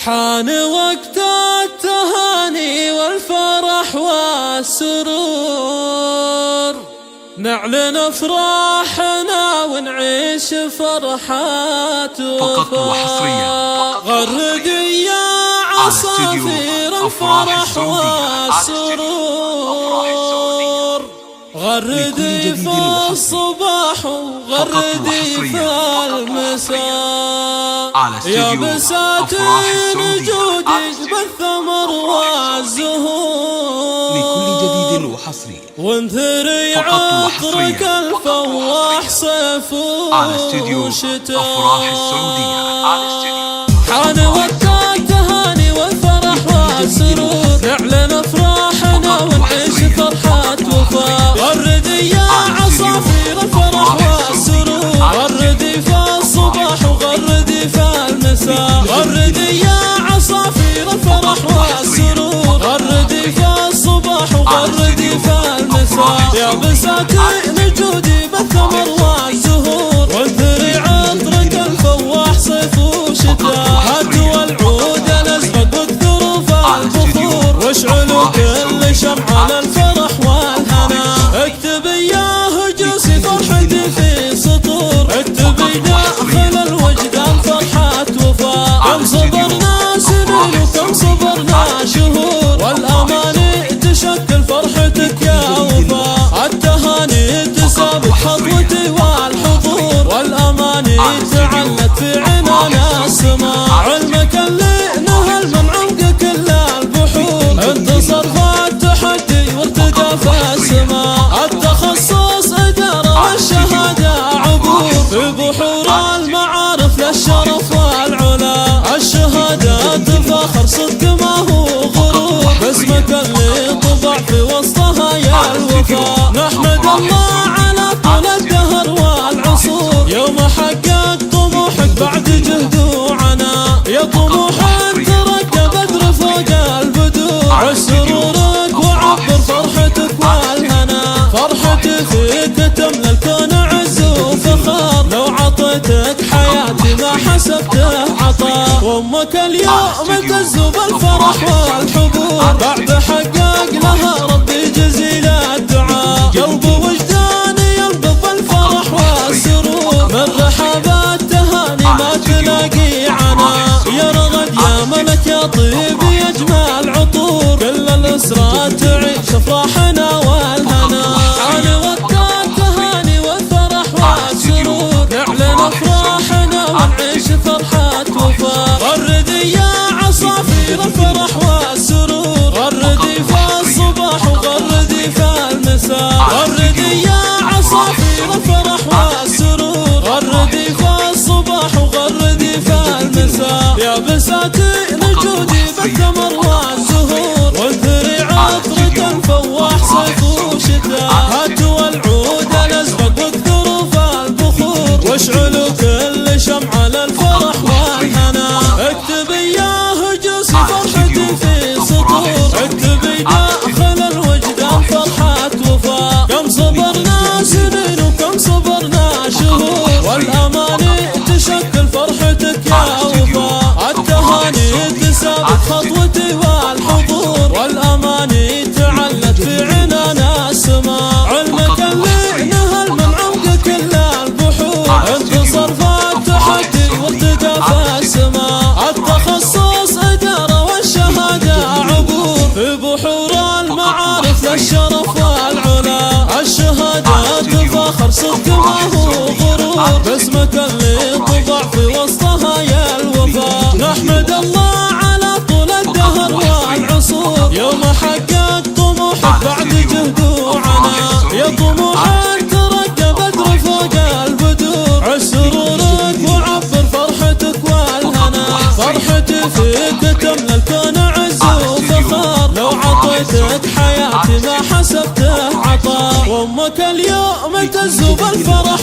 حان وقت التهاني والفرح والسرور، نعلن افراحنا ونعيش فرحات فقط وحصريا غرد يا عصافير الفرح والسرور، غردي في الصباح وغردي في المساء، يا بساتين جودك بالثمر والزهور، لكل جديد وحصري وانثري عطرك الفواح صيف وشتاء. حان وقت التهاني والفرح والسرور، نعلن افراحنا ونعيش فرحات وفاء، غردي يا عصافير الفرح والسرور، غردي في الصباح وغردي في المساء، غردي يا عصافير الفرح والسرور، غردي في الصباح وغردي في المساء، يا بساتين جودي بالثمر والزهور، وانثري عطرك الفواح صيف وشتاء، هاتوا العود الازرق واكثروا في البخور، واشعلوا كل شمعة للفرح والهنا، اكتبي يا هجوسي فرحتي في سطور، اكتبي داخل الوجدان فرحات وفاء، كم صبرنا سنين وكم صبرنا شهور، والاماني تشكل فرحتك يا وفاء، التهاني تسابق خطوتي والحضور، والاماني تعلت في عنانا السماء، علمك اللي نهل من عمق كل البحور، انتصر في التحدي وارتقى في السماء، التخصص اداره والشهاده عبور، في بحور المعارف للشرف والعلا، الشهاده فخر صدق ما هو غرور، باسمك اللي طبع في وسطها يا الوفاء، نحمد الله على طول الدهر والعصور، يوم حقق طموحك بعد جهد وعناء، يا طموح ترقى بدر فوق البدور، عش سرورك وعبر فرحتك والهنا، فرحتي فيك تملى الكون عز وفخار، لو عطيتك حياتي ما حسبته عطاء، وامك اليوم تزوب الفرح والحبور، بعد حقق لها ربي جزيل الدعاء، قلب وجداني ينبض الفرح والسرور، من رحاب التهاني ما تلاقي عنا، يا رغد يا ملك يا طيب يا اجمل عطور، كل الاسرى تعيش افراحنا والهنا، حان وقت التهاني والفرح والسرور، نعلن افراحنا ونعيش فرحات وفاء، غردي يا عصافير الفرح والسرور، غردي في الصباح وغردي في المساء، غردي يا عصافير الفرح والسرور، غردي في الصباح وغردي في المساء، يا بساتين جودي بالثمر والزهور، وانثري عطرك الفواح صيف وشتاء، هاتوا العود الازرق واكثروا في البخور، واشعلوا كل شمعة للفرح والهنا، اكتبي يا هجوسي فرحتي في سطور، اكتبي داخل الوجدان فرحات وفاء، كم صبرنا سنين وكم صبرنا شهور، والاماني تشكل فرحتك يا وفاء، التهاني تسابق خطوتي والحضور، والاماني تعلت في عنانا السماء، علمك اللي نهل من عمق كل البحور، انتصر في التحدي وارتقى في السماء، التخصص اداره والشهاده عبور، في بحور المعارف للشرف والعلا، الشهاده فخر صدق ما هو غرور، باسمك اللي طبع في وسطها يا الوفاء، نحمد الله على طول الدهر والعصور، يوم حقق طموحك بعد جهد وعناء، يا طموح ترقى بدر فوق البدور، عش سرورك وعبر فرحتك والهنا، فرحتي فيك تملى الكون عز وفخار، لو عطيتك حياتي ما حسبته عطاء، وامك اليوم تزوب الفرح